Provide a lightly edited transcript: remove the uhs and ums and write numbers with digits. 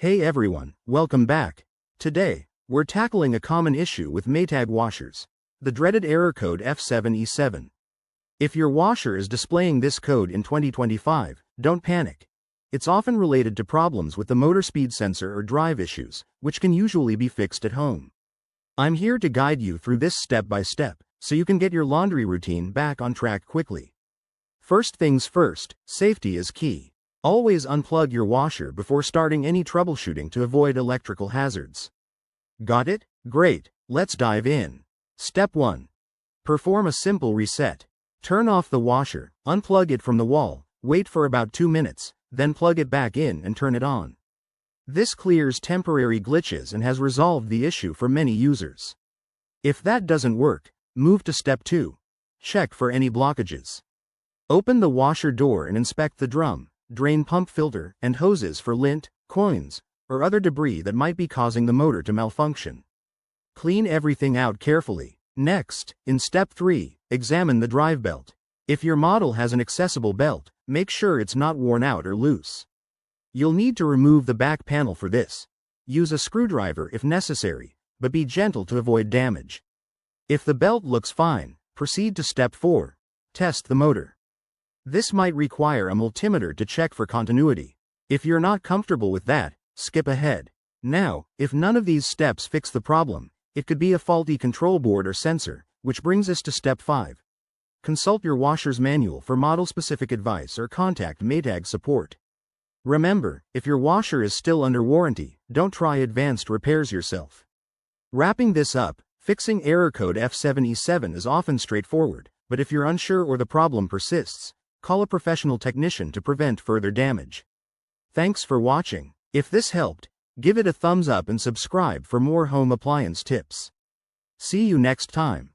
Hey everyone, welcome back. Today, we're tackling a common issue with Maytag washers, the dreaded error code F7E7. If your washer is displaying this code in 2025, don't panic. It's often related to problems with the motor speed sensor or drive issues, which can usually be fixed at home. I'm here to guide you through this step by step, so you can get your laundry routine back on track quickly. First things first, safety is key. Always unplug your washer before starting any troubleshooting to avoid electrical hazards. Got it? Great, let's dive in. Step 1. Perform a simple reset. Turn off the washer, unplug it from the wall, wait for about 2 minutes, then plug it back in and turn it on. This clears temporary glitches and has resolved the issue for many users. If that doesn't work, move to Step 2. Check for any blockages. Open the washer door and inspect the drum, drain pump filter, and hoses for lint, coins, or other debris that might be causing the motor to malfunction. Clean everything out carefully. Next, in Step 3, examine the drive belt. If your model has an accessible belt, make sure it's not worn out or loose. You'll need to remove the back panel for this. Use a screwdriver if necessary, but be gentle to avoid damage. If the belt looks fine, proceed to Step 4. Test the motor. This might require a multimeter to check for continuity. If you're not comfortable with that, skip ahead. Now, if none of these steps fix the problem, it could be a faulty control board or sensor, which brings us to Step 5. Consult your washer's manual for model-specific advice or contact Maytag support. Remember, if your washer is still under warranty, don't try advanced repairs yourself. Wrapping this up, fixing error code F7E7 is often straightforward, but if you're unsure or the problem persists, call a professional technician to prevent further damage. Thanks for watching. If this helped, give it a thumbs up and subscribe for more home appliance tips. See you next time.